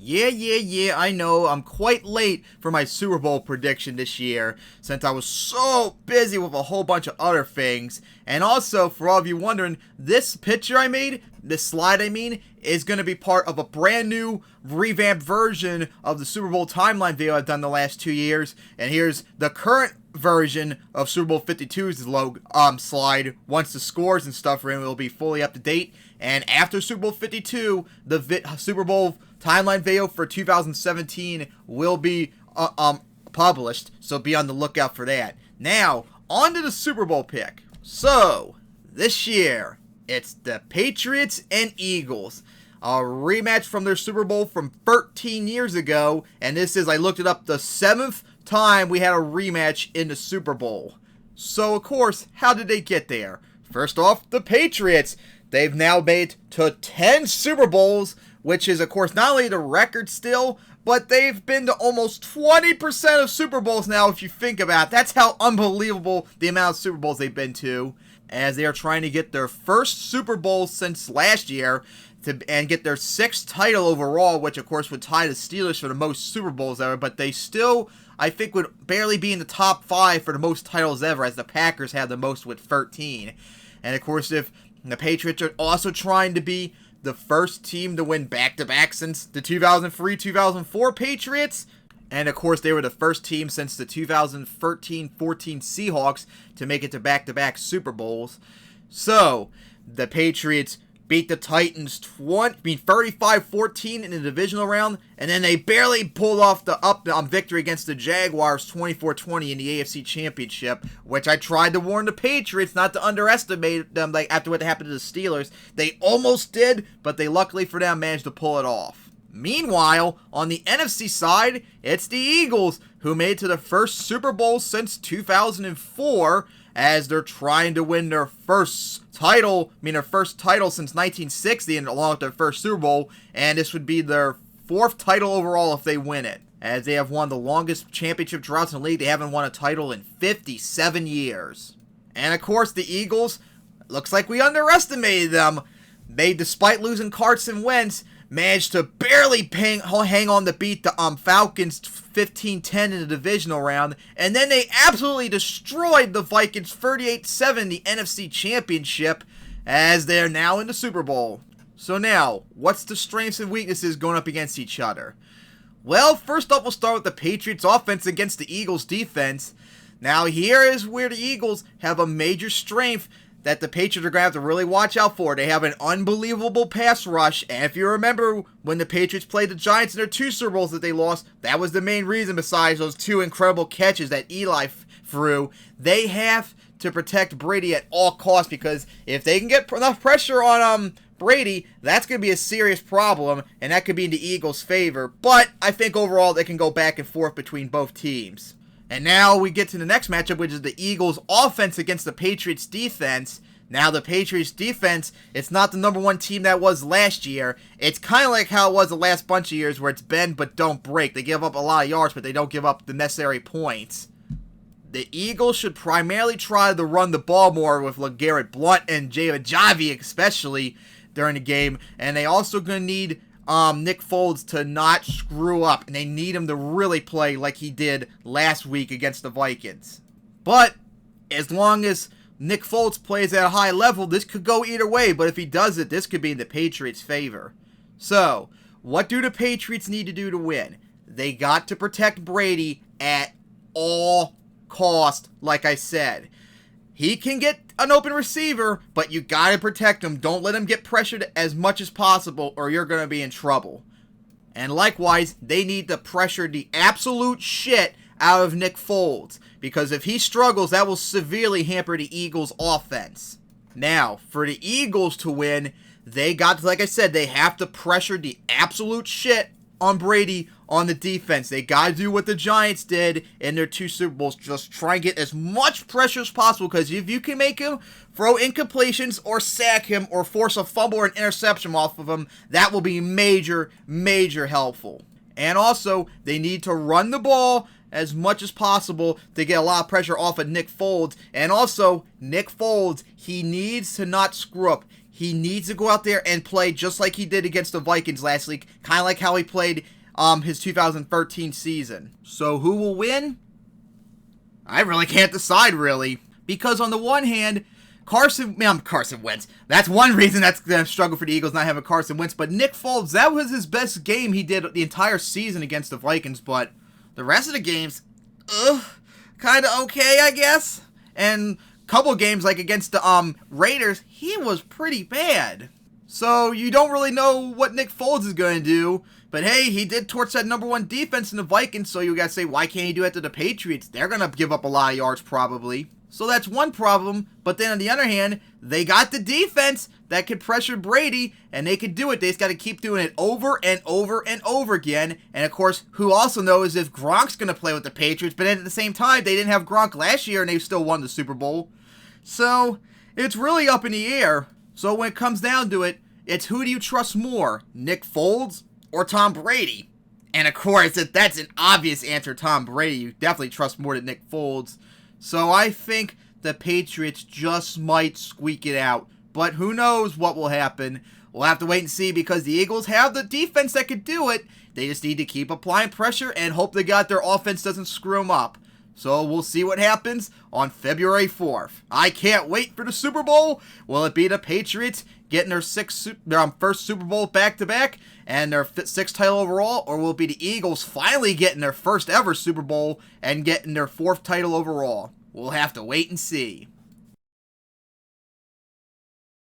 Yeah, I know. I'm quite late for my Super Bowl prediction this year since I was so busy with a whole bunch of other things. And also, for all of you wondering, this picture I made, this slide I mean, is going to be part of a brand new revamped version of the Super Bowl timeline video I've done the last 2 years. And here's the current version of Super Bowl 52's slide. Once the scores and stuff are in, it will be fully up to date. And after Super Bowl 52, the Super Bowl timeline video for 2017 will be published, so be on the lookout for that. Now, on to the Super Bowl pick. So, this year, it's the Patriots and Eagles. A rematch from their Super Bowl from 13 years ago, and this is, I looked it up, the 7th time we had a rematch in the Super Bowl. So, of course, how did they get there? First off, the Patriots. They've now made to 10 Super Bowls, which is, of course, not only the record still, but they've been to almost 20% of Super Bowls now, if you think about it. That's how unbelievable the amount of Super Bowls they've been to, as they are trying to get their first Super Bowl since last year, and get their 6th title overall, which, of course, would tie the Steelers for the most Super Bowls ever, but they still, I think, would barely be in the top 5 for the most titles ever, as the Packers have the most with 13. And, of course, if the Patriots are also trying to be the first team to win back-to-back since the 2003-2004 Patriots. And, of course, they were the first team since the 2013-14 Seahawks to make it to back-to-back Super Bowls. So, the Patriots beat the Titans 35-14 in the divisional round, and then they barely pulled off the victory against the Jaguars 24-20 in the AFC Championship, which I tried to warn the Patriots not to underestimate them after what happened to the Steelers. They almost did, but they luckily for them managed to pull it off. Meanwhile, on the NFC side, it's the Eagles, who made it to the first Super Bowl since 2004, as they're trying to win their first title since 1960, and along with their first Super Bowl, and this would be their 4th title overall if they win it, as they have won the longest championship droughts in the league. They haven't won a title in 57 years. And of course, the Eagles, looks like we underestimated them. They, despite losing Carson Wentz, managed to barely hang on to beat the Falcons 15-10 in the divisional round, and then they absolutely destroyed the Vikings 38-7 in the NFC Championship, as they're now in the Super Bowl. So now, what's the strengths and weaknesses going up against each other? Well, first up, we'll start with the Patriots offense against the Eagles defense. Now, here is where the Eagles have a major strength that the Patriots are going to have to really watch out for. They have an unbelievable pass rush, and if you remember when the Patriots played the Giants in their 2 Super Bowls that they lost, that was the main reason besides those 2 incredible catches that Eli threw. They have to protect Brady at all costs, because if they can get enough pressure on Brady, that's going to be a serious problem, and that could be in the Eagles' favor. But I think overall they can go back and forth between both teams. And now we get to the next matchup, which is the Eagles' offense against the Patriots' defense. Now, the Patriots' defense, it's not the number 1 team that was last year. It's kind of like how it was the last bunch of years, where it's bend but don't break. They give up a lot of yards, but they don't give up the necessary points. The Eagles should primarily try to run the ball more with LeGarrette Blount and Jay Ajayi, especially during the game. And they also going to need Nick Foles to not screw up, and they need him to really play like he did last week against the Vikings. But as long as Nick Foles plays at a high level, this could go either way, but if he does it, this could be in the Patriots' favor. So, what do the Patriots need to do to win? They got to protect Brady at all cost, like I said. He can get an open receiver, but you gotta protect him. Don't let him get pressured as much as possible, or you're gonna be in trouble. And likewise, they need to pressure the absolute shit out of Nick Foles, because if he struggles, that will severely hamper the Eagles' offense. Now, for the Eagles to win, they got, like I said, they have to pressure the absolute shit on Brady on the defense. They got to do what the Giants did in their 2 Super Bowls. Just try and get as much pressure as possible, because if you can make him throw incompletions or sack him or force a fumble or an interception off of him, that will be major, major helpful. And also, they need to run the ball as much as possible to get a lot of pressure off of Nick Foles. And also, Nick Foles, he needs to not screw up. he needs to go out there and play just like he did against the Vikings last week, kind of like how he played his 2013 season. So who will win? I really can't decide, really. Because on the one hand, Carson Wentz. That's one reason that's going to struggle for the Eagles not having Carson Wentz. But Nick Foles, that was his best game he did the entire season against the Vikings. But the rest of the games, kind of okay, I guess. And a couple games, like against the Raiders, he was pretty bad. So you don't really know what Nick Foles is going to do. But hey, he did torch that number one defense in the Vikings. So you got to say, why can't he do that to the Patriots? They're going to give up a lot of yards probably. So that's one problem, but then on the other hand, they got the defense that could pressure Brady, and they could do it. They just got to keep doing it over and over and over again. And of course, who also knows if Gronk's going to play with the Patriots, but at the same time, they didn't have Gronk last year, and they still won the Super Bowl. So it's really up in the air. So when it comes down to it, it's who do you trust more, Nick Foles or Tom Brady? And of course, if that's an obvious answer, Tom Brady, you definitely trust more than Nick Foles. So I think the Patriots just might squeak it out. But who knows what will happen. We'll have to wait and see because the Eagles have the defense that could do it. They just need to keep applying pressure and hope to God their offense doesn't screw them up. So we'll see what happens on February 4th. I can't wait for the Super Bowl. Will it be the Patriots getting their first Super Bowl back-to-back and their sixth title overall? Or will it be the Eagles finally getting their first ever Super Bowl and getting their fourth title overall? We'll have to wait and see.